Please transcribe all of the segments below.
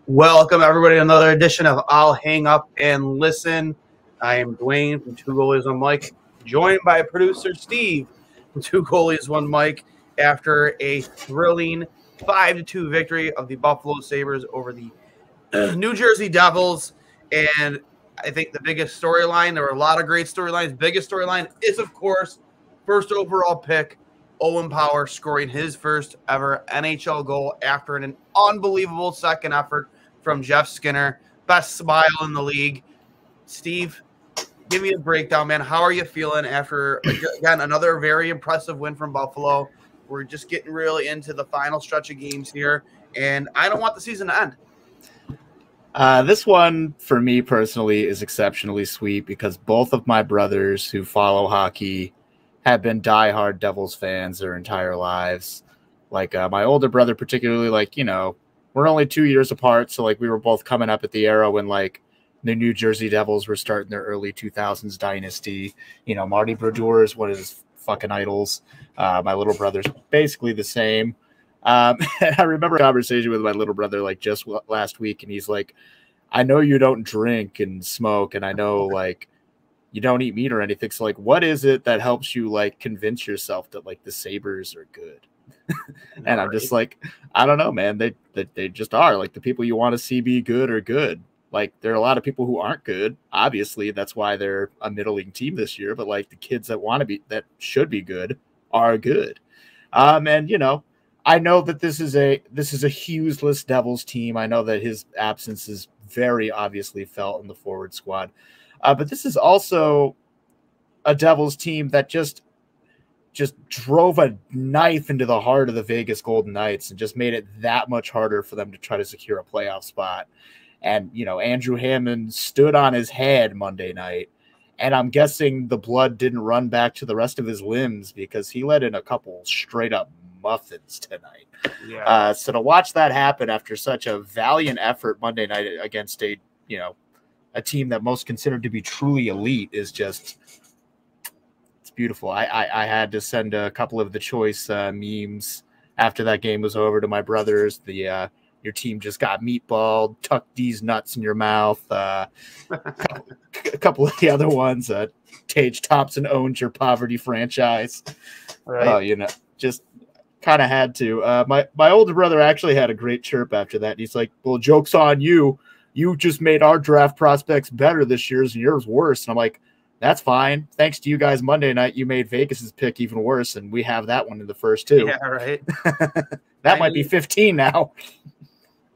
Welcome, everybody, to another edition of I'll Hang Up and Listen. I am Duane from Two Goalies, One Mic, joined by producer Steve from Two Goalies, One Mic, after a thrilling 5-2 victory of the Buffalo Sabres over the New Jersey Devils. And I think the biggest storyline, there were a lot of great storylines. Biggest storyline is, of course, first overall pick, Owen Power scoring his first ever NHL goal after an unbelievable second effort from Jeff Skinner. Best smile in the league. Steve, give me a breakdown, man. How are you feeling after, again, another very impressive win from Buffalo? We're just getting really into the final stretch of games here, and I don't want the season to end. This one, for me personally, is exceptionally sweet because both of my brothers who follow hockey have been diehard Devils fans their entire lives. Like my older brother particularly, we're only 2 years apart, so we were both coming up at the era when the New Jersey Devils were starting their early 2000s dynasty. Marty Brodeur is one of his fucking idols. My little brother's basically the same. And I remember a conversation with my little brother just last week, and he's like, I know you don't drink and smoke, and I know you don't eat meat or anything. So what is it that helps you convince yourself that the Sabres are good? And I'm just I don't know, man. They just are. The people you want to see be good are good. There are a lot of people who aren't good. Obviously, that's why they're a middling team this year. But the kids that should be good are good. And I know that this is a Hughes-less Devils team. I know that his absence is very obviously felt in the forward squad. But this is also a Devils team that just drove a knife into the heart of the Vegas Golden Knights and just made it that much harder for them to try to secure a playoff spot. And, Andrew Hammond stood on his head Monday night. And I'm guessing the blood didn't run back to the rest of his limbs because he let in a couple straight up muffins tonight. Yeah. So to watch that happen after such a valiant effort Monday night against a team that most considered to be truly elite is just, it's beautiful. I had to send a couple of the choice memes after that game was over to my brothers. Your team just got meatballed, tuck these nuts in your mouth. A couple of the other ones, Tage Thompson owns your poverty franchise. Right. Just kind of had to. My older brother actually had a great chirp after that. He's like, well, joke's on you. You just made our draft prospects better this year and yours worse. And I'm like, that's fine. Thanks to you guys Monday night, you made Vegas's pick even worse, and we have that one in the first two. Yeah, right. That might be 15 now.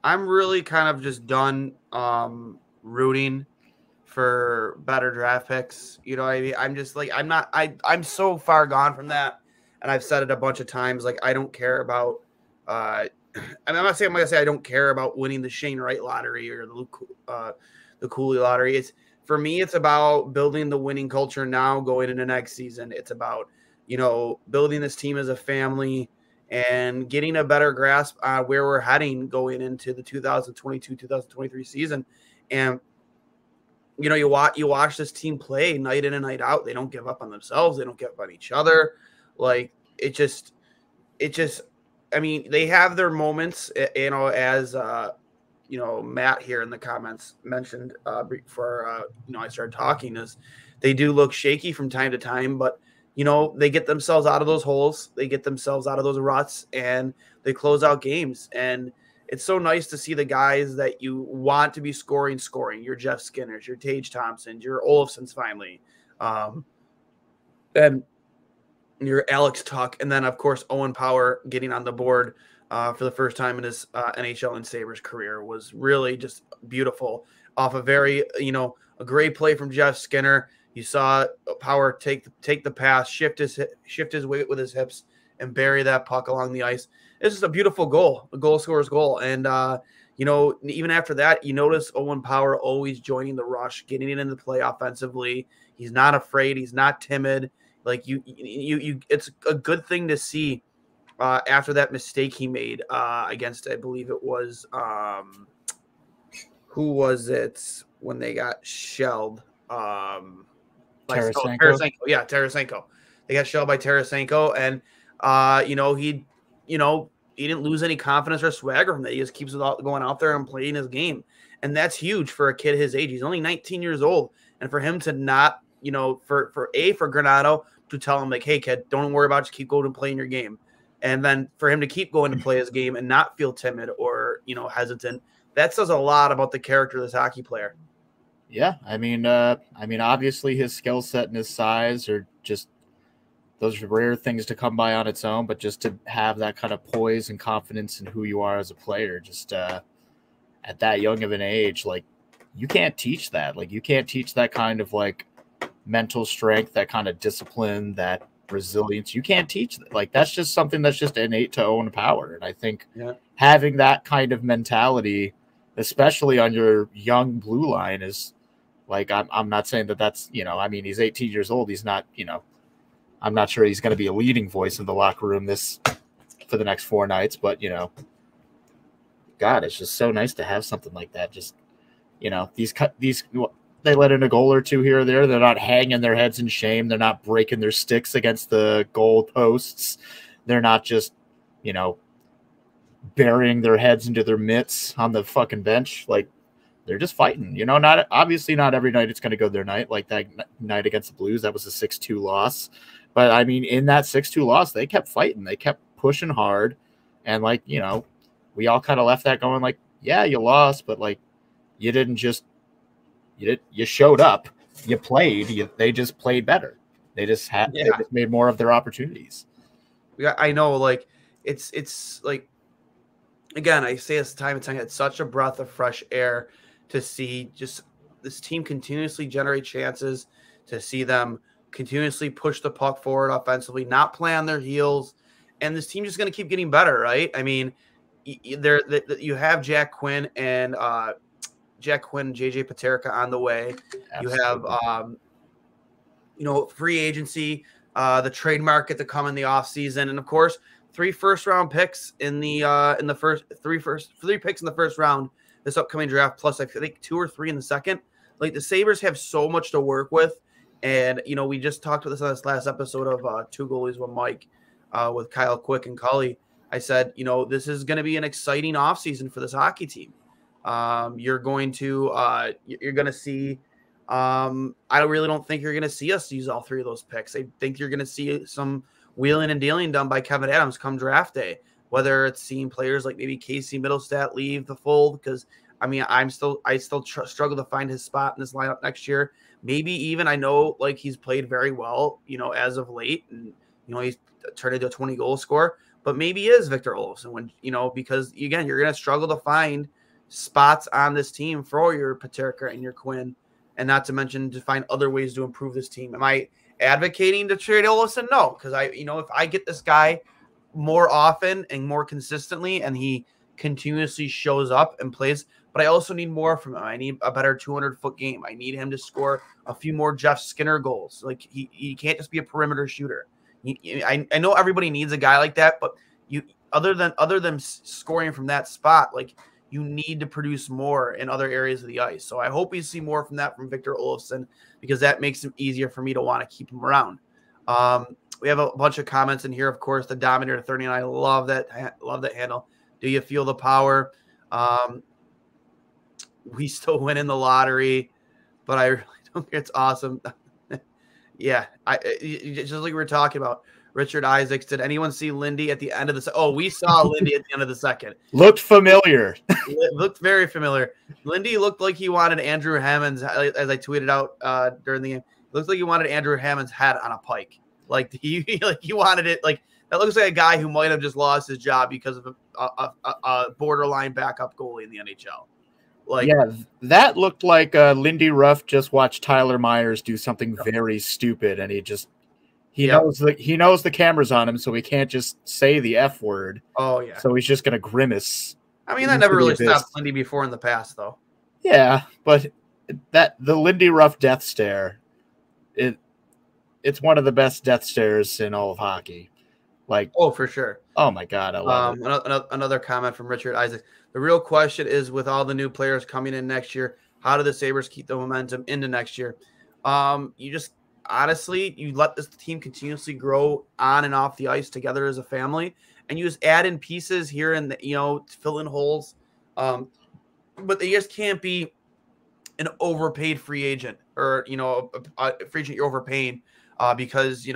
I'm really kind of just done rooting for better draft picks. You know what I mean? I'm just I'm so far gone from that. And I've said it a bunch of times. I don't care about I'm not saying I'm going to say I don't care about winning the Shane Wright lottery or the Cooley lottery. For me, it's about building the winning culture now going into next season. It's about, building this team as a family and getting a better grasp on where we're heading going into the 2022-2023 season. And, you watch this team play night in and night out. They don't give up on themselves. They don't give up on each other. I mean, they have their moments, as, Matt here in the comments mentioned before, I started talking, is they do look shaky from time to time, but, they get themselves out of those holes. They get themselves out of those ruts, and they close out games. And it's so nice to see the guys that you want to be scoring. Your Jeff Skinners, your Tage Thompsons, your Olofsons finally. And your Alex Tuck, and then, of course, Owen Power getting on the board for the first time in his NHL and Sabres career was really just beautiful. Off a very, a great play from Jeff Skinner. You saw Power take the pass, shift his weight with his hips, and bury that puck along the ice. It's just a beautiful goal, a goal scorer's goal. And, even after that, you notice Owen Power always joining the rush, getting it in the play offensively. He's not afraid. He's not timid. It's a good thing to see after that mistake he made against, I believe it was, who was it when they got shelled? Tarasenko. Yeah, Tarasenko. They got shelled by Tarasenko, and he didn't lose any confidence or swagger from that. He just keeps going out there and playing his game. And that's huge for a kid his age. He's only 19 years old. And for him to not, for Granato to tell him, like, hey, kid, don't worry about it. Just keep going and playing your game. And then for him to keep going to play his game and not feel timid or, hesitant, that says a lot about the character of this hockey player. Yeah. I mean, obviously his skill set and his size are just those rare things to come by on its own, but just to have that kind of poise and confidence in who you are as a player, just at that young of an age, like, you can't teach that. Like, you can't teach that kind of like mental strength, that kind of discipline, that resilience. You can't teach that. Like, that's just something that's just innate to Owen Power. And I think having that kind of mentality, especially on your young blue line, is like, I'm not saying that's, I mean, he's 18 years old. He's not, I'm not sure he's going to be a leading voice in the locker room for the next 4 nights, but, God, it's just so nice to have something like that. Just, these they let in a goal or two here or there. They're not hanging their heads in shame. They're not breaking their sticks against the goal posts. They're not just, burying their heads into their mitts on the fucking bench. Like, they're just fighting, not every night it's going to go their night. Like that night against the Blues, that was a 6-2 loss. But I mean, in that 6-2 loss, they kept fighting. They kept pushing hard. And like, we all kind of left that going like, yeah, you lost, but like, you didn't just, you showed up, you played, they just played better. They just they just made more of their opportunities. Yeah, I know. Like, it's like, again, I say this time and time, it's such a breath of fresh air to see just this team continuously generate chances, to see them continuously push the puck forward offensively, not play on their heels. And this team just going to keep getting better, right? I mean, you have Jack Quinn and JJ Paterka on the way. Absolutely. You have, free agency, the trade market to come in the offseason. And of course, 3 first-round picks in the first 3 picks in the first round this upcoming draft, plus I think 2 or 3 in the second. Like, the Sabres have so much to work with. And, we just talked about this on this last episode of Two Goalies, One Mike with Kyle Quick and Cully. I said, this is going to be an exciting offseason for this hockey team. You're going to see, I really don't think you're going to see us use all 3 of those picks. I think you're going to see some wheeling and dealing done by Kevin Adams come draft day, whether it's seeing players like maybe Casey Middlestat leave the fold, because I mean, I still struggle to find his spot in this lineup next year. Maybe even, I know, like, he's played very well, as of late, and he's turned into a 20-goal scorer, but maybe he is Victor Olofsson when because again, you're going to struggle to find spots on this team for your Paterka and your Quinn, and not to mention to find other ways to improve this team. Am I advocating to trade Olofsson? No, because if I get this guy more often and more consistently, and he continuously shows up and plays, but I also need more from him. I need a better 200-foot game. I need him to score a few more Jeff Skinner goals. Like, he can't just be a perimeter shooter. I know everybody needs a guy like that, but other than scoring from that spot, like, you need to produce more in other areas of the ice. So I hope we see more from that from Victor Olofsson, because that makes it easier for me to want to keep him around. We have a bunch of comments in here. Of course, the Dominator 39. I love that handle. Do you feel the power? We still win in the lottery, but I really don't think it's awesome. Yeah, just like we were talking about. Richard Isaacs, did anyone see Lindy at the end of the second? Oh, we saw Lindy at the end of the second. Looked familiar. Looked very familiar. Lindy looked like he wanted Andrew Hammond's, as I tweeted out during the game. Looks like he wanted Andrew Hammond's head on a pike. Like he wanted it. Like, that looks like a guy who might have just lost his job because of a borderline backup goalie in the NHL. Like, yeah, that looked like Lindy Ruff just watched Tyler Myers do something very stupid, and he knows the camera's on him, so he can't just say the F word. Oh yeah. So he's just gonna grimace. I mean, that never really stopped Lindy before in the past, though. Yeah, but the Lindy Ruff death stare, it's one of the best death stares in all of hockey. Like, oh, for sure. Oh my God, I love it. Another comment from Richard Isaac. The real question is, with all the new players coming in next year, how do the Sabres keep the momentum into next year? You just honestly, you let this team continuously grow on and off the ice together as a family, and you just add in pieces here and to fill in holes. But they just can't be an overpaid free agent or a free agent you're overpaying because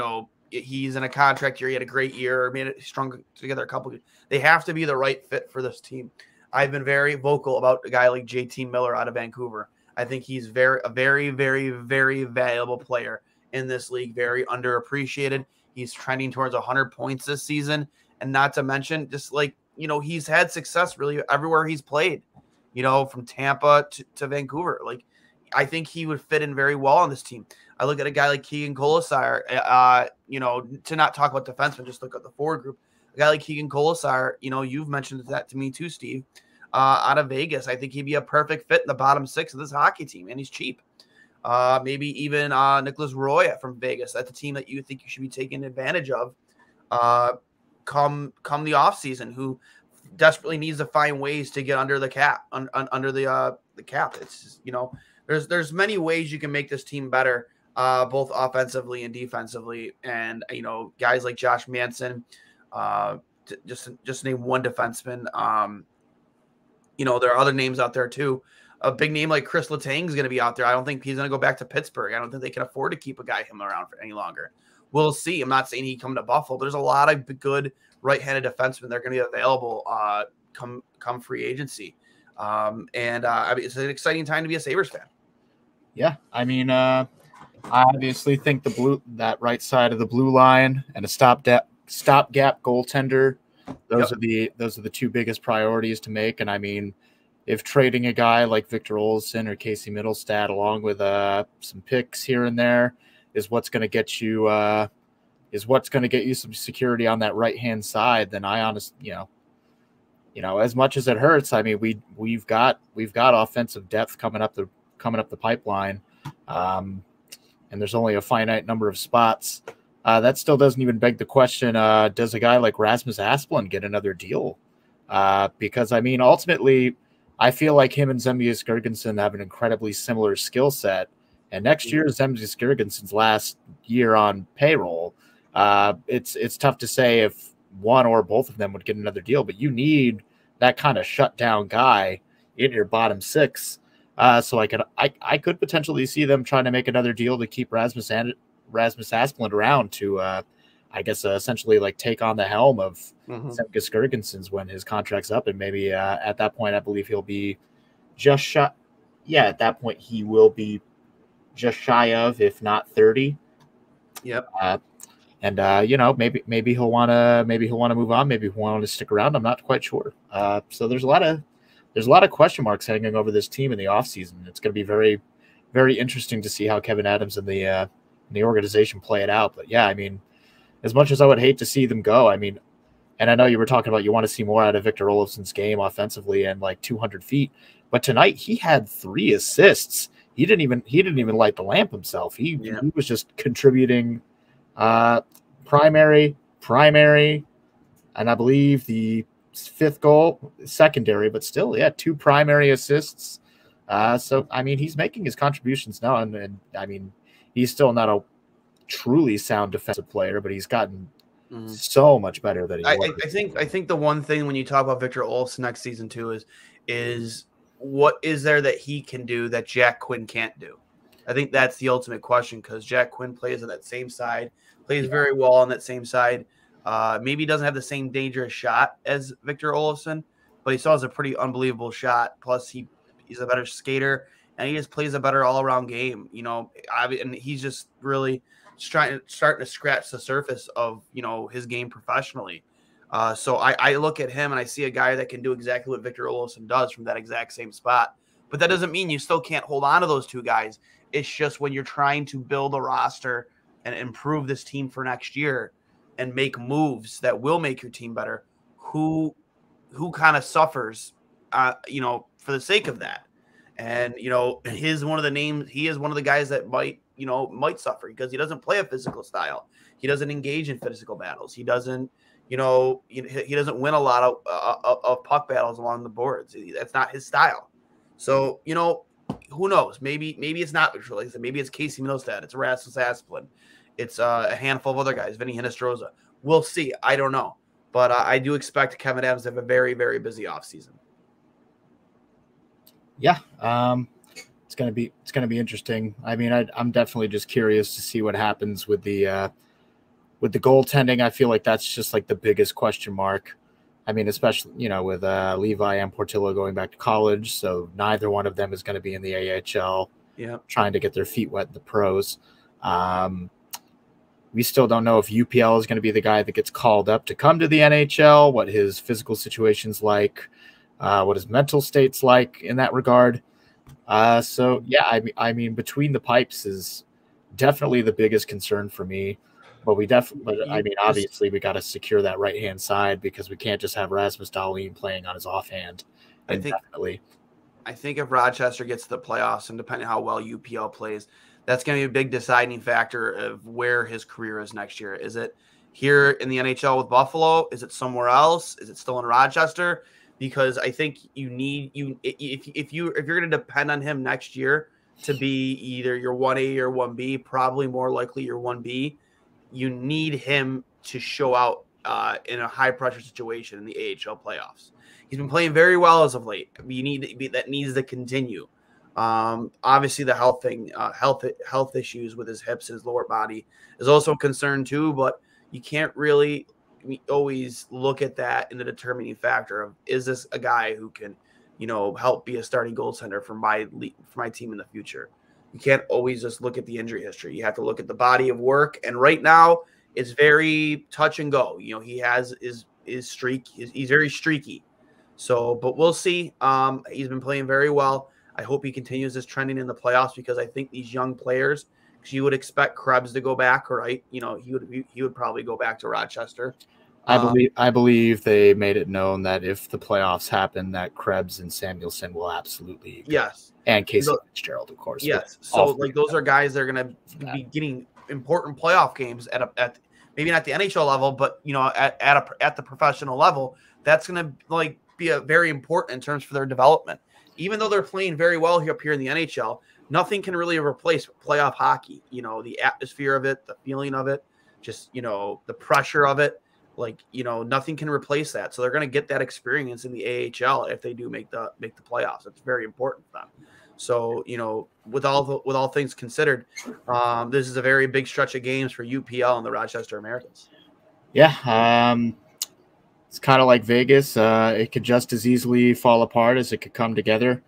he's in a contract year. He had a great year, made it strung together a couple. They have to be the right fit for this team. I've been very vocal about a guy like JT Miller out of Vancouver. I think he's a very, very, very valuable player in this league. Very underappreciated. He's trending towards 100 points this season, and not to mention, just like he's had success really everywhere he's played. From Tampa to Vancouver. Like, I think he would fit in very well on this team. I look at a guy like Keegan Colasar, to not talk about defensemen, just look at the forward group. A guy like Keegan Colasar, you've mentioned that to me too, Steve, out of Vegas. I think he'd be a perfect fit in the bottom six of this hockey team, and he's cheap. Maybe even Nicholas Roy from Vegas. That's a team that you think you should be taking advantage of come the offseason, who desperately needs to find ways to get under the cap, under the cap. It's just, there's many ways you can make this team better, both offensively and defensively. And guys like Josh Manson, just name one defenseman. There are other names out there too. A big name like Chris Letang is going to be out there. I don't think he's going to go back to Pittsburgh. I don't think they can afford to keep him around for any longer. We'll see. I'm not saying he come to Buffalo. There's a lot of good right-handed defensemen that are going to be available come free agency. It's an exciting time to be a Sabres fan. Yeah, I mean, I obviously think that right side of the blue line and a stopgap goaltender, those are the two biggest priorities to make. And I mean, if trading a guy like Victor Olsson or Casey Middlestad along with some picks here and there is what's going to get you some security on that right hand side, then I honestly, as much as it hurts, I mean, we've got offensive depth coming up the pipeline, and there's only a finite number of spots. That still doesn't even beg the question: does a guy like Rasmus Asplund get another deal? Because I mean, ultimately, I feel like him and Zemgus Girgensson have an incredibly similar skill set, and next year is Zemgus Girgensson's last year on payroll. It's tough to say if one or both of them would get another deal, but you need that kind of shutdown guy in your bottom six. So I could potentially see them trying to make another deal to keep Rasmus Asplund around to, I guess, essentially like take on the helm of Zemgus Girgensson's when his contract's up. And maybe at that point, I believe he'll be just shy. Yeah, at that point, he will be just shy of, if not 30. Yep. Maybe he'll want to move on. Maybe he'll want to stick around. I'm not quite sure. So there's a lot of question marks hanging over this team in the offseason. It's going to be very, very interesting to see how Kevin Adams and the organization play it out. But yeah, I mean, as much as I would hate to see them go, I mean, and I know you were talking about you want to see more out of Victor Olofsson's game offensively and like 200 feet, but tonight he had 3 assists. He didn't even light the lamp himself. He was just contributing. Primary, and I believe the 5th goal secondary, but still, 2 primary assists. So I mean, he's making his contributions now, and I mean, he's still not a truly sound defensive player, but he's gotten so much better than he was. I think the one thing when you talk about Victor Olofsson next season too is what is there that he can do that Jack Quinn can't do? I think that's the ultimate question, because Jack Quinn plays on that same side, plays very well on that same side. Maybe he doesn't have the same dangerous shot as Victor Olofsson, but he still has a pretty unbelievable shot. Plus, he's a better skater, and he just plays a better all-around game. And he's just really starting to scratch the surface of his game professionally. So I look at him and I see a guy that can do exactly what Victor Olofsson does from that exact same spot. But that doesn't mean you still can't hold on to those two guys. It's just when you're trying to build a roster and improve this team for next year and make moves that will make your team better, who kind of suffers, for the sake of that. And, he is one of the guys that might suffer because he doesn't play a physical style. He doesn't engage in physical battles. He doesn't, he doesn't win a lot of puck battles along the boards. That's not his style. So, who knows? Maybe it's not Victor Olofsson. Maybe it's Casey Middlestad. It's Rasmus Asplund. It's a handful of other guys, Vinny Hinostroza. We'll see. I don't know. But I do expect Kevin Adams to have a very, very busy offseason. Yeah, it's gonna be interesting. I mean, I'm definitely just curious to see what happens with the goaltending. I feel like that's just like the biggest question mark. I mean, especially with Levi and Portillo going back to college, so neither one of them is going to be in the AHL. Yeah, trying to get their feet wet in the pros. We still don't know if UPL is going to be the guy that gets called up to come to the NHL, what his physical situation's like, what his mental state's like in that regard. So yeah, I mean, between the pipes is definitely the biggest concern for me. But obviously we got to secure that right hand side because we can't just have Rasmus Dahlin playing on his offhand indefinitely. I think if Rochester gets to the playoffs, and depending on how well UPL plays, that's going to be a big deciding factor of where his career is next year. Is it here in the NHL with Buffalo? Is it somewhere else? Is it still in Rochester? Because I think if you're going to depend on him next year to be either your 1A or 1B, probably more likely your 1B, you need him to show out in a high pressure situation in the AHL playoffs. He's been playing very well as of late. That needs to continue. Obviously, the health issues with his hips and his lower body is also a concern too. But you can't really always look at that in the determining factor of, is this a guy who can, help be a starting goaltender for my team in the future. You can't always just look at the injury history. You have to look at the body of work. And right now, it's very touch and go. He has his streak. He's very streaky. So, but we'll see. He's been playing very well. I hope he continues this trending in the playoffs because I think these young players, because you would expect Krebs to go back, right? He would probably go back to Rochester. I believe they made it known that if the playoffs happen, that Krebs and Samuelson will absolutely go. Yes, and Casey Fitzgerald, of course. Yes, so those are guys that are going to be getting important playoff games at maybe not the NHL level, but at the professional level. That's going to be a very important in terms for their development. Even though they're playing very well up here in the NHL, nothing can really replace playoff hockey. The atmosphere of it, the feeling of it, just the pressure of it. Nothing can replace that. So they're going to get that experience in the AHL if they do make the playoffs. It's very important for them. So, with all things considered, this is a very big stretch of games for UPL and the Rochester Americans. Yeah. It's kind of like Vegas. It could just as easily fall apart as it could come together.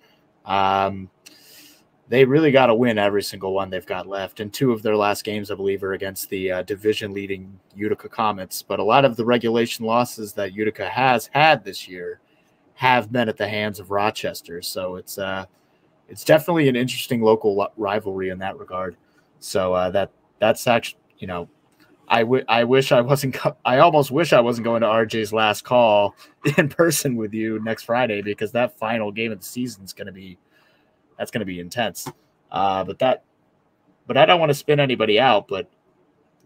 They really got to win every single one they've got left. And 2 of their last games, I believe, are against the division-leading Utica Comets. But a lot of the regulation losses that Utica has had this year have been at the hands of Rochester. So it's definitely an interesting local rivalry in that regard. So that's actually, I almost wish I wasn't going to RJ's last call in person with you next Friday, because that final game of the season is going to be intense. But I don't want to spin anybody out, but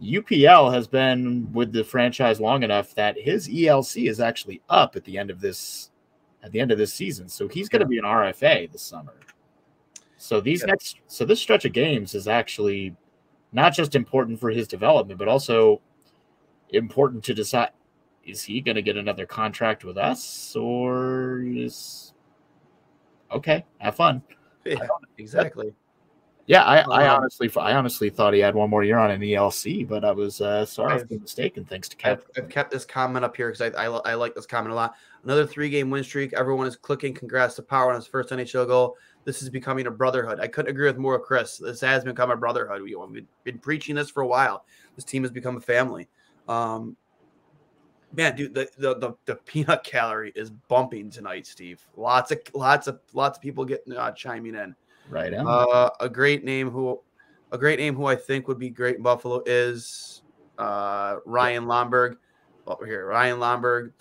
UPL has been with the franchise long enough that his ELC is actually up at the end of this season. So he's going to be an RFA this summer. So this stretch of games is actually not just important for his development, but also important to decide, is he going to get another contract with us, or okay, have fun. Yeah, exactly. Yeah, I honestly thought he had one more year on an ELC, but I was sorry for the mistaken. Thanks to Kevin. I've kept this comment up here because I like this comment a lot. Another 3-game win streak. Everyone is clicking. Congrats to Power on his first NHL goal. This is becoming a brotherhood. I couldn't agree with more, Chris. This has become a brotherhood. We've been preaching this for a while. This team has become a family. Man, dude, the peanut gallery is bumping tonight, Steve. Lots of people getting chiming in. Right on. A great name who I think would be great in Buffalo is Ryan Lomberg. Well, we're here. Ryan Lomberg.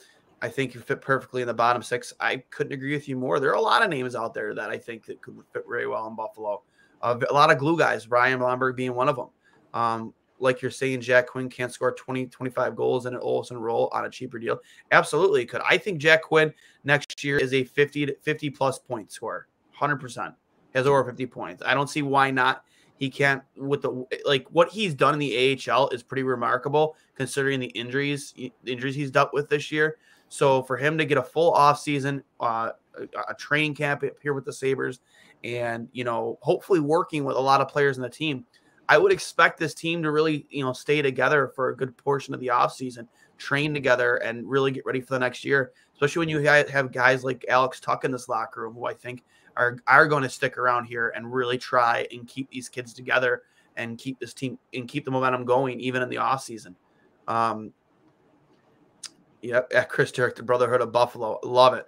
I think you fit perfectly in the bottom 6. I couldn't agree with you more. There are a lot of names out there that I think that could fit very well in Buffalo. A lot of glue guys, Ryan Lomberg being one of them. Like you're saying, Jack Quinn can't score 20, 25 goals in an Olsen role on a cheaper deal. Absolutely could. I think Jack Quinn next year is a 50 plus point scorer. 100%. Has over 50 points. I don't see why not. he can't with the what he's done in the AHL is pretty remarkable considering the injuries he's dealt with this year. So for him to get a full offseason, a training camp here with the Sabres, and hopefully working with a lot of players in the team, I would expect this team to really stay together for a good portion of the offseason, train together, and really get ready for the next year. Especially when you have guys like Alex Tuck in this locker room, who I think are going to stick around here and really try and keep these kids together and keep this team and keep the momentum going even in the offseason. Chris Turk, the Brotherhood of Buffalo, love it.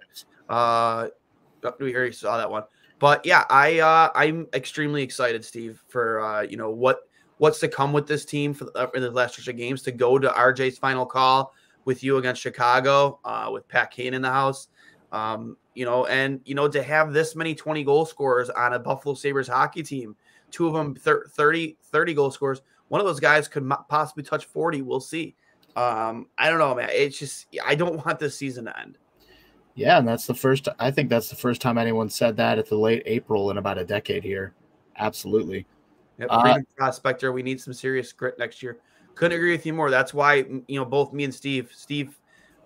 We already saw that one, but yeah, I'm extremely excited, Steve, for what's to come with this team for in the last stretch of games, to go to RJ's final call with you against Chicago, with Pat Kane in the house. To have this many 20 goal scorers on a Buffalo Sabres hockey team, two of them 30 goal scorers. One of those guys could possibly touch 40. We'll see. I don't know, man. It's just, I don't want this season to end. Yeah, and I think that's the first time anyone said that at the late April in about a decade here. Absolutely. Yep, freedom prospector. We need some serious grit next year. Couldn't agree with you more. That's why, both me and Steve,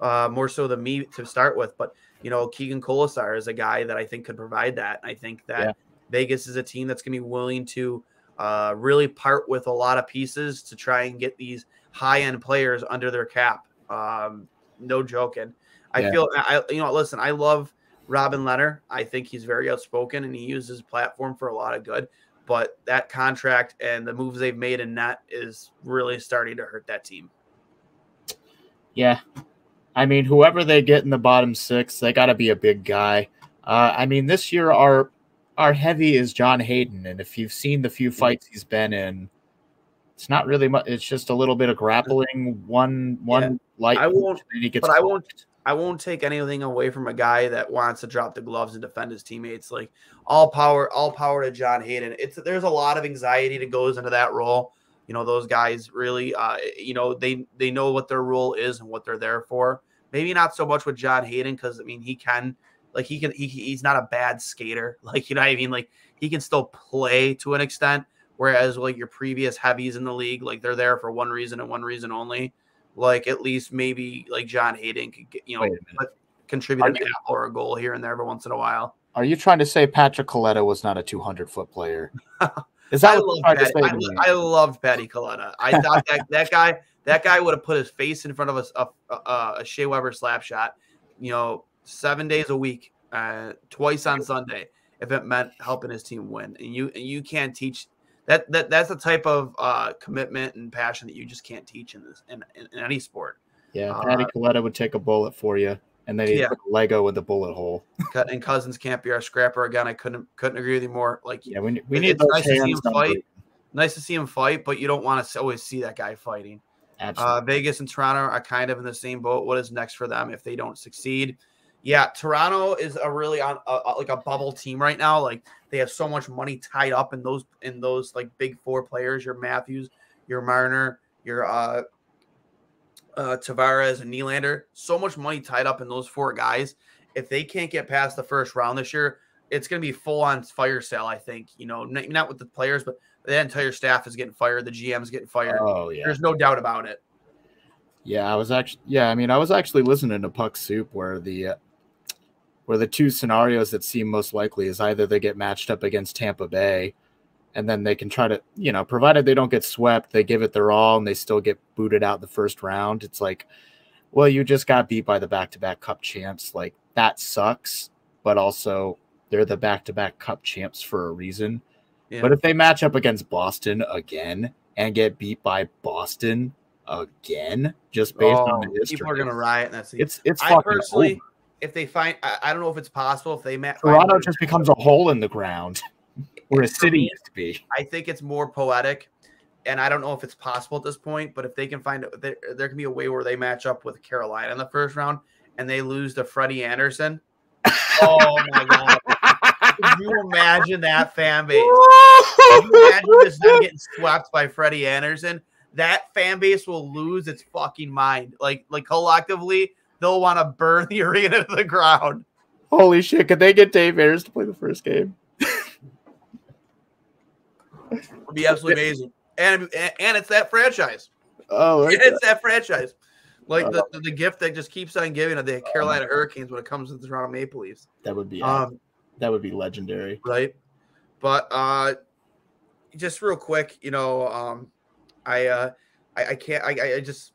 more so than me to start with, but Keegan Colasar is a guy that I think could provide that. I think that Vegas is a team that's going to be willing to really part with a lot of pieces to try and get these high-end players under their cap. No joking. I feel, listen, I love Robin Leonard. I think he's very outspoken and he uses his platform for a lot of good, but that contract and the moves they've made in net is really starting to hurt that team. Yeah. I mean, whoever they get in the bottom six, they got to be a big guy. This year our heavy is John Hayden, and if you've seen the few fights he's been in, it's not really much. It's just a little bit of grappling, one light. I won't take anything away from a guy that wants to drop the gloves and defend his teammates. Like, all power to John Hayden. There's a lot of anxiety that goes into that role. Those guys really, they know what their role is and what they're there for. Maybe not so much with John Hayden, because he's not a bad skater. He can still play to an extent. Whereas your previous heavies in the league, they're there for one reason and one reason only. At least maybe John Hayden could get, contribute an apple or a goal here and there every once in a while. Are you trying to say Patrick Coletta was not a 200-foot player? Is that I loved Patty Coletta. I thought that guy would have put his face in front of a Shea Weber slap shot, 7 days a week, twice on Sunday, if it meant helping his team win. And you can't teach that. That's the type of commitment and passion that you just can't teach in any sport. Yeah, Patty Coletta would take a bullet for you, and then he'd put a Lego with a bullet hole. And Cousins can't be our scrapper again. I couldn't agree with you more. We need those hands. Nice to see him fight, but you don't want to always see that guy fighting. Absolutely. Vegas and Toronto are kind of in the same boat. What is next for them if they don't succeed? Yeah, Toronto is really on a bubble team right now. They have so much money tied up in those big four players. Your Matthews, your Marner, your Tavares and Nylander. So much money tied up in those four guys. If they can't get past the first round this year, it's going to be full on fire sale. I think not with the players, but the entire staff is getting fired. The GM is getting fired. Oh yeah, there's no doubt about it. Yeah, I was actually listening to Puck Soup where the two scenarios that seem most likely is either they get matched up against Tampa Bay, and then they can try to, provided they don't get swept, they give it their all and they still get booted out the first round. It's well, you just got beat by the back-to-back Cup champs. That sucks, but also they're the back-to-back Cup champs for a reason. Yeah. But if they match up against Boston again and get beat by Boston again, just based on the history, people are going to riot. It's fucking personally over. If they find, I don't know if it's possible if they match. Toronto just becomes a hole in the ground where a city used to be. I think it's more poetic, and I don't know if it's possible at this point. But if they can find it, there can be a way where they match up with Carolina in the first round and they lose to Freddie Anderson. Oh my god! Could you imagine that fan base? Could you imagine just them getting swept by Freddie Anderson? That fan base will lose its fucking mind. Collectively, they'll want to burn the arena to the ground. Holy shit. Could they get Dave Ayers to play the first game? be absolutely amazing. And it's that franchise. Oh, like it's that franchise. Like the gift that just keeps on giving of the Carolina Hurricanes when it comes to the Toronto Maple Leafs. That would be legendary. Right. But just real quick, I just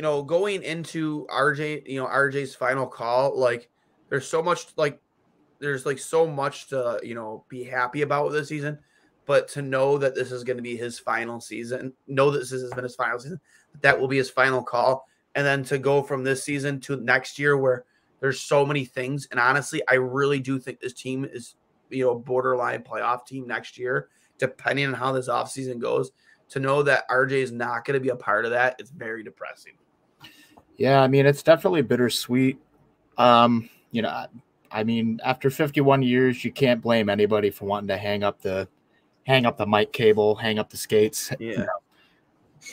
going into RJ's final call, like there's so much so much to be happy about with this season, but to know that this is going to be his final season, know that this has been his final season, that will be his final call, and then to go from this season to next year where there's so many things, and honestly, I really do think this team is borderline playoff team next year, depending on how this offseason goes. To know that RJ is not going to be a part of that, it's very depressing. Yeah, I mean, it's definitely bittersweet. I mean, after 51 years, you can't blame anybody for wanting to hang up the mic cable, hang up the skates. Yeah.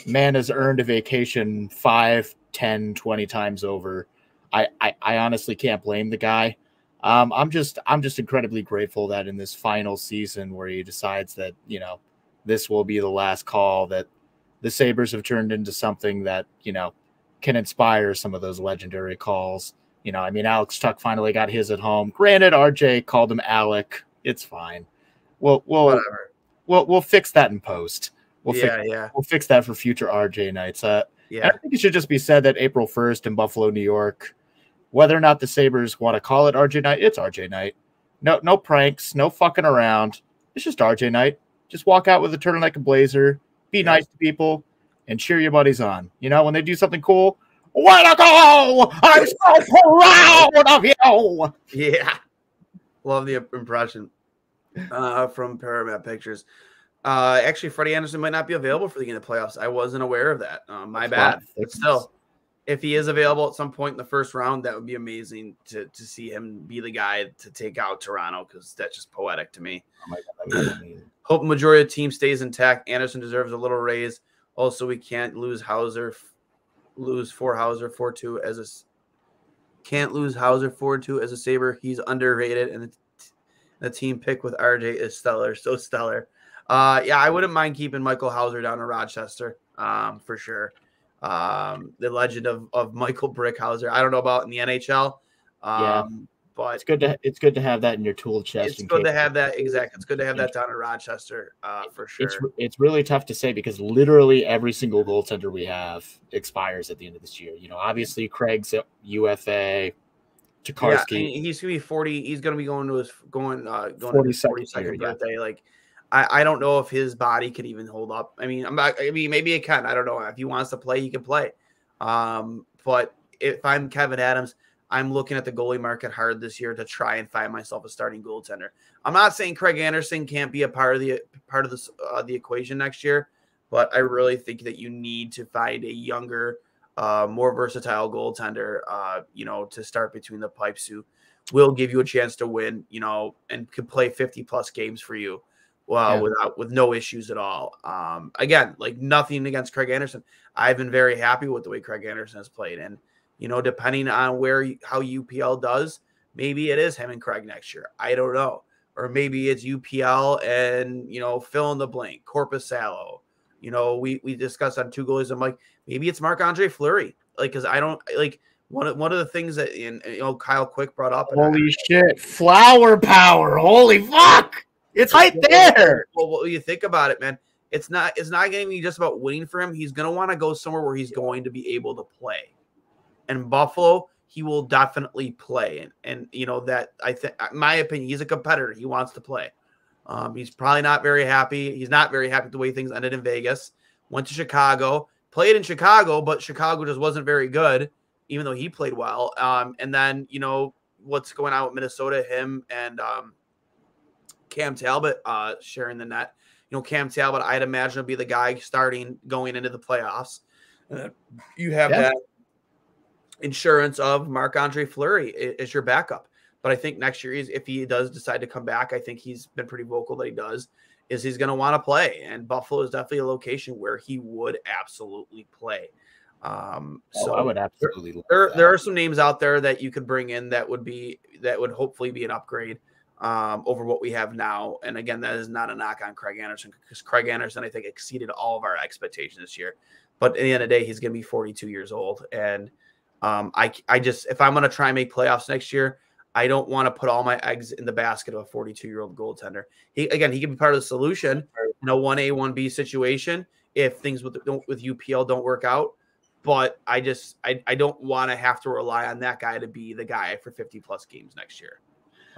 Man has earned a vacation 5, 10, 20 times over. I honestly can't blame the guy. I'm just incredibly grateful that in this final season where he decides that, this will be the last call, that the Sabres have turned into something that, can inspire some of those legendary calls. I mean, Alex Tuck finally got his at home. Granted, RJ called him Alec. It's fine. We'll fix that in post. We'll fix that for future RJ nights. And I think it should just be said that April 1st in Buffalo, New York, whether or not the Sabres want to call it RJ night, it's RJ night. No pranks, no fucking around. It's just RJ night. Just walk out with a turtleneck and blazer, be nice to people, and cheer your buddies on. When they do something cool, way to go! I'm so proud of you! Yeah. Love the impression from Paramount Pictures. Actually, Freddie Anderson might not be available for the end of the playoffs. I wasn't aware of that. My bad. But still, if he is available at some point in the first round, that would be amazing to see him be the guy to take out Toronto, because that's just poetic to me. Oh my God, that would be amazing. Hope the majority of the team stays intact. Anderson deserves a little raise. Also, we can't lose Hauser 4-2 as a Sabre. He's underrated, and the team pick with RJ is stellar. So stellar. I wouldn't mind keeping Michael Hauser down in Rochester, for sure. The legend of Michael Brickhauser. I don't know about in the NHL. But it's good to have that in your tool chest. It's good to have that. Exactly. It's good to have that down in Rochester, for sure. It's really tough to say because literally every single goaltender we have expires at the end of this year. Obviously Craig's UFA, Tokarski. Yeah, he's gonna be 40. He's gonna be going to his 42nd birthday. Like, I don't know if his body can even hold up. I mean, maybe it can. I don't know. If he wants to play, he can play. But if I'm Kevin Adams, I'm looking at the goalie market hard this year to try and find myself a starting goaltender. I'm not saying Craig Anderson can't be a part of the equation next year, but I really think that you need to find a younger, more versatile goaltender, to start between the pipes, who will give you a chance to win, and could play 50+ games for you. With no issues at all. Again, like, nothing against Craig Anderson. I've been very happy with the way Craig Anderson has played, and depending on how UPL does, maybe it is him and Craig next year. I don't know, or maybe it's UPL and fill in the blank, Corpusalo. We discussed on Two Goalies. I'm like, maybe it's Marc-Andre Fleury. Like, because I don't like one of the things that Kyle Quick brought up. Holy shit, flower power! Holy fuck! It's right there. Well, you think about it, man. It's not going to be just about winning for him. He's going to want to go somewhere where he's going to be able to play. And Buffalo, he will definitely play. And that, I think, in my opinion, he's a competitor. He wants to play. He's probably not very happy. He's not very happy with the way things ended in Vegas. Went to Chicago, played in Chicago, but Chicago just wasn't very good, even though he played well. And then, what's going on with Minnesota, him and Cam Talbot sharing the net. Cam Talbot, I'd imagine, would be the guy starting going into the playoffs. You have that insurance of Marc-Andre Fleury as your backup. But I think next year, if he does decide to come back, I think he's been pretty vocal that he does, is he's going to want to play. And Buffalo is definitely a location where he would absolutely play. So I would absolutely love there are some names out there that you could bring in that would hopefully be an upgrade. over what we have now. And again, that is not a knock on Craig Anderson, because Craig Anderson, I think, exceeded all of our expectations this year. But at the end of the day, he's going to be 42 years old. And I just, if I'm going to try and make playoffs next year, I don't want to put all my eggs in the basket of a 42-year-old goaltender. He can be part of the solution in a 1A, 1B situation if things with UPL don't work out. But I don't want to have to rely on that guy to be the guy for 50-plus games next year.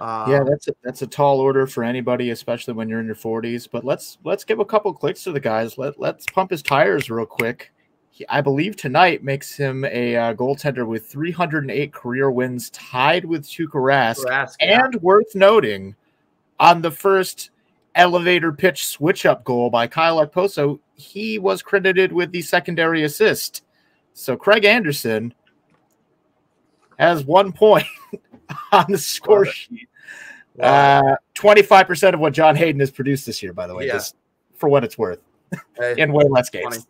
Yeah, that's a tall order for anybody, especially when you're in your 40s. But let's give a couple clicks to the guys. Let's pump his tires real quick. I believe tonight makes him a goaltender with 308 career wins, tied with Tuukka Rask. And worth noting, on the first elevator pitch switch-up goal by Kyle Okposo, he was credited with the secondary assist. So Craig Anderson has 1 point on the score sheet. 25% of what John Hayden has produced this year, by the way, just for what it's worth, in way less games.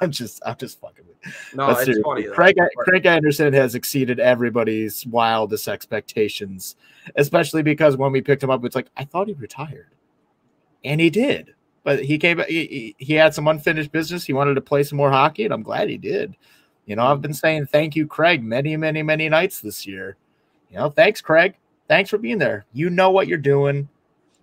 I'm just fucking with you. No, it's funny. Craig Anderson has exceeded everybody's wildest expectations, especially because when we picked him up, it's like, I thought he retired, and he did. But he came. He had some unfinished business. He wanted to play some more hockey, and I'm glad he did. You know, I've been saying thank you, Craig, many, many, many nights this year. You know, thanks, Craig. Thanks for being there. You know what you're doing,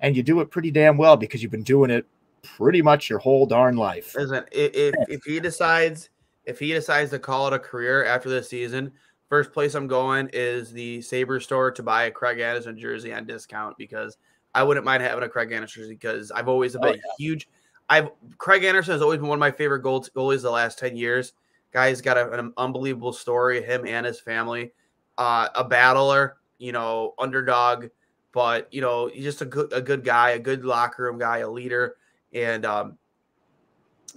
and you do it pretty damn well because you've been doing it pretty much your whole darn life. Listen, if he decides to call it a career after this season, first place I'm going is the Sabres store to buy a Craig Anderson jersey on discount, because I wouldn't mind having a Craig Anderson jersey, because I've always been huge. Craig Anderson has always been one of my favorite goalies the last 10 years. Guy's got an unbelievable story, him and his family. A battler, you know, underdog, but, you know, he's just a good guy, a good locker room guy, a leader. And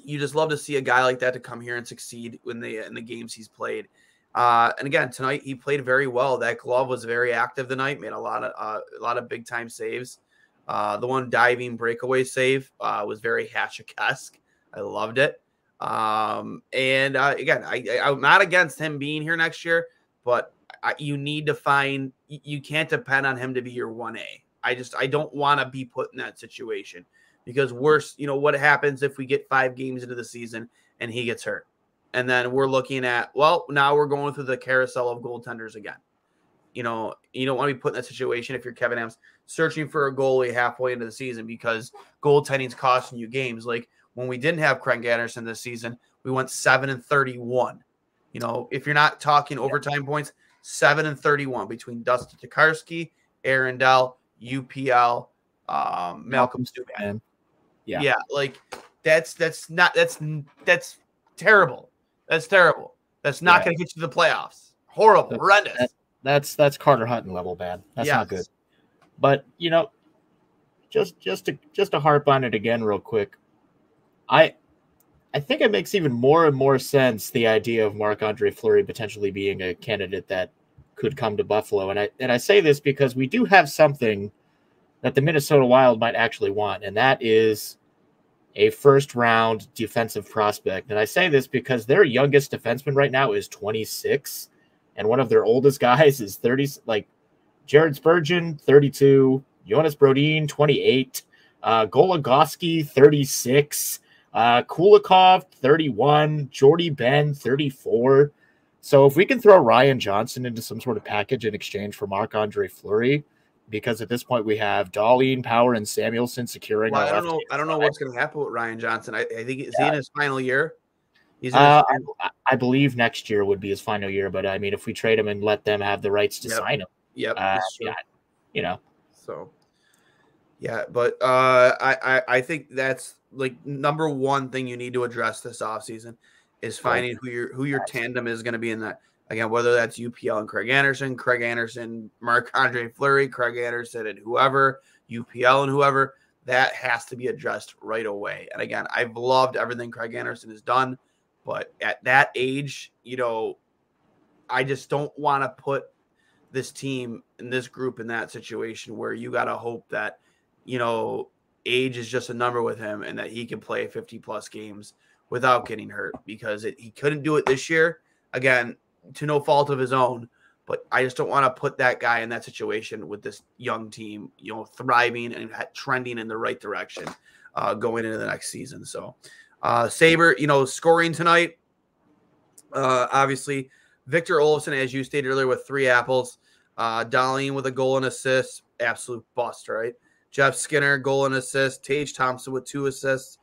you just love to see a guy like that to come here and succeed in the games he's played. And again, tonight he played very well. That glove was very active tonight, made a lot of big time saves. The one diving breakaway save was very Hatchik-esque. I loved it. And again, I'm not against him being here next year, but you need to find, you can't depend on him to be your 1A. I don't want to be put in that situation, because worse, you know, what happens if we get 5 games into the season and he gets hurt? And then we're looking at, well, now we're going through the carousel of goaltenders again. You know, you don't want to be put in that situation if you're Kevin Adams searching for a goalie halfway into the season, because goaltending's costing you games. Like when we didn't have Craig Anderson this season, we went 7-31. You know, if you're not talking overtime points, 7-31 between Dustin Tokarski, Aaron Dell, UPL, Malcolm Subban. Yeah, like that's terrible. That's terrible. That's not going to get you to the playoffs. Horrible, horrendous. That's Carter Hutton level bad. That's not good. But you know, just to harp on it again real quick, I think it makes even more and more sense, the idea of Marc-Andre Fleury potentially being a candidate that could come to Buffalo. And I say this because we do have something that the Minnesota Wild might actually want, and that is a first-round defensive prospect. And I say this because their youngest defenseman right now is 26, and one of their oldest guys is 30, like Jared Spurgeon, 32, Jonas Brodin, 28, Goligoski, 36, Kulikov, 31, Jordy Ben, 34. So if we can throw Ryan Johnson into some sort of package in exchange for Marc-Andre Fleury, because at this point we have Dahlin, Power, and Samuelson securing. Well, I don't know what's going to happen with Ryan Johnson. I think is he in his final year? I believe next year would be his final year, but I mean, if we trade him and let them have the rights to sign him, you know. So, yeah, but I think that's like number one thing you need to address this offseason is finding who your tandem is going to be in that. Again, whether that's UPL and Craig Anderson, Marc-Andre Fleury, Craig Anderson and whoever, UPL and whoever, that has to be addressed right away. And again, I've loved everything Craig Anderson has done, but at that age, you know, I just don't want to put this team and this group in that situation where you got to hope that, you know, age is just a number with him and that he can play 50-plus games without getting hurt, because he couldn't do it this year. Again, to no fault of his own, but I just don't want to put that guy in that situation with this young team, thriving and trending in the right direction going into the next season. So Sabre, scoring tonight, obviously Victor Olofsson, as you stated earlier, with 3 apples, Darlene with a goal and assist, absolute bust, right? Jeff Skinner, goal and assist, Tage Thompson with 2 assists,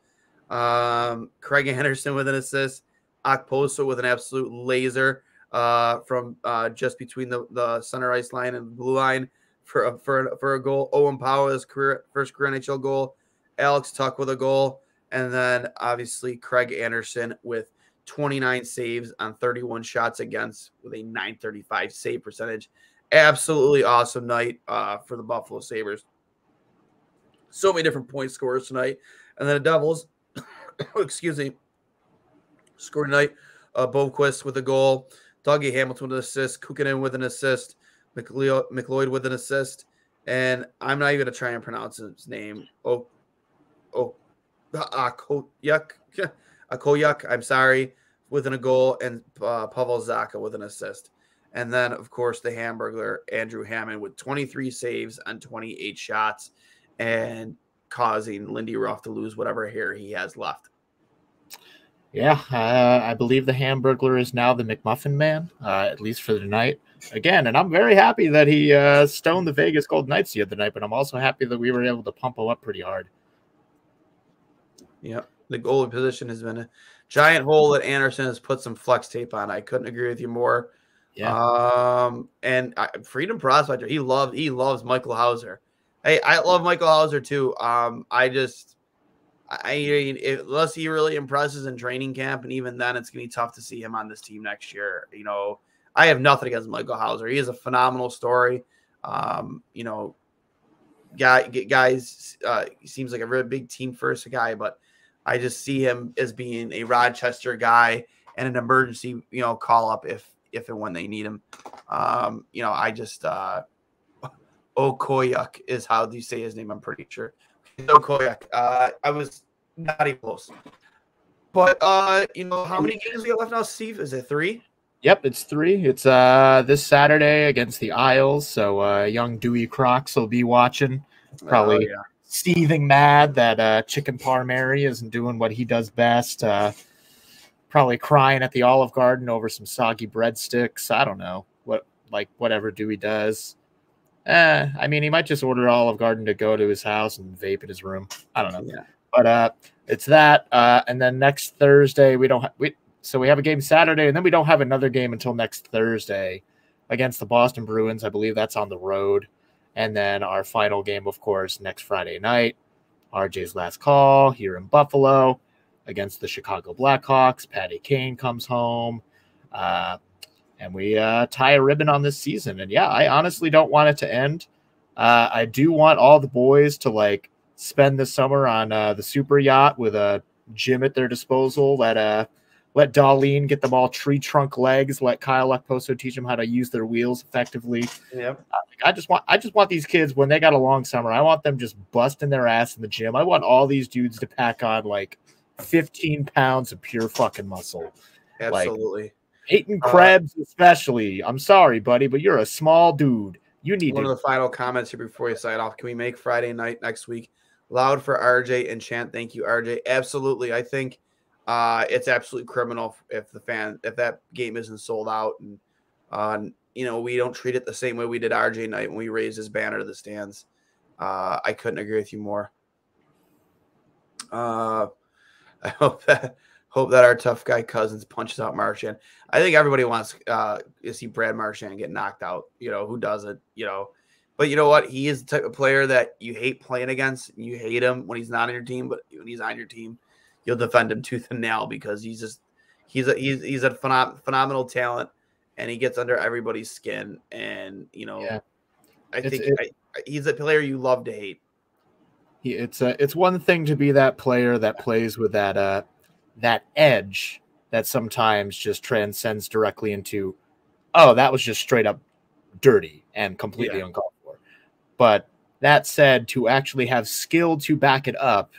Craig Anderson with an assist, Okposo with an absolute laser from just between the center ice line and the blue line for a goal. Owen Powell, his first career NHL goal. Alex Tuck with a goal. And then obviously Craig Anderson with 29 saves on 31 shots against with a .935 save percentage. Absolutely awesome night for the Buffalo Sabres. So many different point scorers tonight. And then the Devils, excuse me, scored tonight. Boquist with a goal. Dougie Hamilton with an assist. Kukkonen with an assist. McLeod with an assist. And I'm not even going to try and pronounce his name. Akoyak, I'm sorry, with a goal. And Pavel Zacha with an assist. And then, of course, the Hamburglar, Andrew Hammond, with 23 saves on 28 shots and causing Lindy Ruff to lose whatever hair he has left. Yeah, I believe the Hamburglar is now the McMuffin Man, at least for the night. Again, and I'm very happy that he stoned the Vegas Golden Knights the other night, but I'm also happy that we were able to pump him up pretty hard. Yeah, the goalie position has been a giant hole that Anderson has put some flex tape on. I couldn't agree with you more. Yeah. And Freedom Prospector, he loves Michael Hauser. Hey, I love Michael Hauser too. Unless he really impresses in training camp, and even then, it's gonna be tough to see him on this team next year. I have nothing against Michael Hauser. He is a phenomenal story. Guys, he seems like a really big team first guy, but I just see him as being a Rochester guy and an emergency, call up if and when they need him. Okoyak is how you say his name, I'm pretty sure. Okoyak. I was not even close. But how many games we got left now, Steve? Is it 3? Yep, it's 3. It's this Saturday against the Isles. So young Dewey Crocs will be watching. Probably seething mad that Chicken Parmary isn't doing what he does best. Probably crying at the Olive Garden over some soggy breadsticks. I don't know whatever Dewey does. He might just order Olive Garden to go to his house and vape in his room. I don't know. Yeah. But it's that. And then next Thursday we have a game Saturday, and then we don't have another game until next Thursday against the Boston Bruins. I believe that's on the road. And then our final game, of course, next Friday night, RJ's last call here in Buffalo against the Chicago Blackhawks. Patty Kane comes home. And we tie a ribbon on this season. And, yeah, I honestly don't want it to end. I do want all the boys to, spend the summer on the super yacht with a gym at their disposal. Let Darlene get them all tree trunk legs. Let Kyle Okposo teach them how to use their wheels effectively. Yep. I just want these kids, when they got a long summer, I want them just busting their ass in the gym. I want all these dudes to pack on, 15 pounds of pure fucking muscle. Absolutely. Peyton Krebs especially. I'm sorry, buddy, but you're a small dude. You need one of the final comments here before you sign off. Can we make Friday night next week loud for RJ and chant thank you, RJ? Absolutely. I think it's absolutely criminal if that game isn't sold out, and we don't treat it the same way we did RJ night when we raised his banner to the stands. I couldn't agree with you more. I hope that our tough guy Cousins punches out Marchand. I think everybody wants to see Brad Marchand get knocked out. Who doesn't? But you know what? He is the type of player that you hate playing against. And you hate him when he's not on your team, but when he's on your team, you'll defend him tooth and nail because he's a phenomenal talent, and he gets under everybody's skin. And I think he's a player you love to hate. It's one thing to be that player that plays with that edge that sometimes just transcends directly into, oh, that was just straight up dirty and completely uncalled for. But that said, to actually have skill to back it up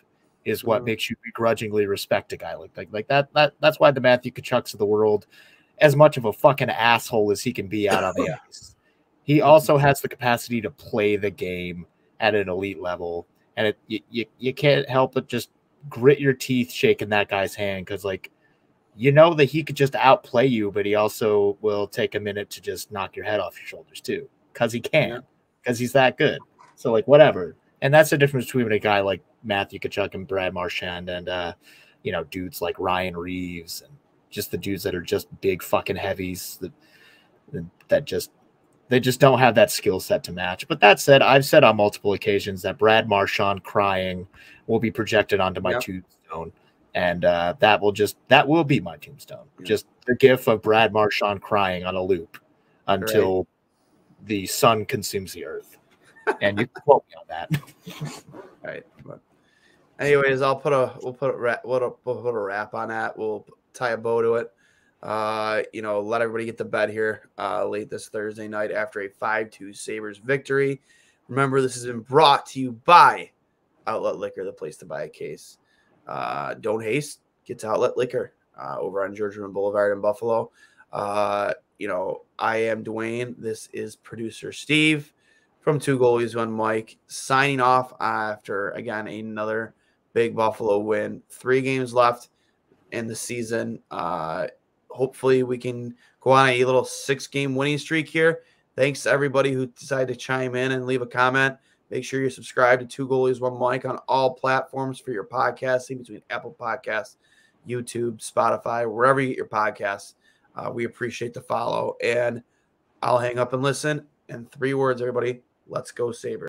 is what makes you begrudgingly respect a guy like that. That's why the Matthew Tkachuks of the world as much of a fucking asshole as he can be out on the ice. He also has the capacity to play the game at an elite level, and you can't help but just grit your teeth shaking that guy's hand, because like, you know that he could just outplay you, but he also will take a minute to just knock your head off your shoulders too, because he can, because he's that good. So like, whatever. And that's the difference between a guy like Matthew Tkachuk and Brad Marchand and you know, dudes like Ryan Reeves and just the dudes that are just big fucking heavies that just don't have that skill set to match. But that said, I've said on multiple occasions that Brad Marchand crying will be projected onto my tombstone, and that will be my tombstone. Just the gif of Brad Marchand crying on a loop until the sun consumes the earth. And you can quote me on that. All right. But anyways, we'll put a wrap on that. We'll tie a bow to it. You know, let everybody get to bed here late this Thursday night after a 5-2 Sabres victory. Remember, this has been brought to you by Outlet Liquor, the place to buy a case. Don't haste. Get to Outlet Liquor over on Georgian Boulevard in Buffalo. You know, I am Duane. This is producer Steve from Two Goalies, One Mike, signing off after, again, another big Buffalo win. 3 games left in the season. Hopefully we can go on a little 6-game winning streak here. Thanks to everybody who decided to chime in and leave a comment. Make sure you're subscribed to Two Goalies, One Mike on all platforms for your podcasting, between Apple Podcasts, YouTube, Spotify, wherever you get your podcasts. We appreciate the follow. And I'll hang up and listen. In 3 words, everybody, let's go Sabres.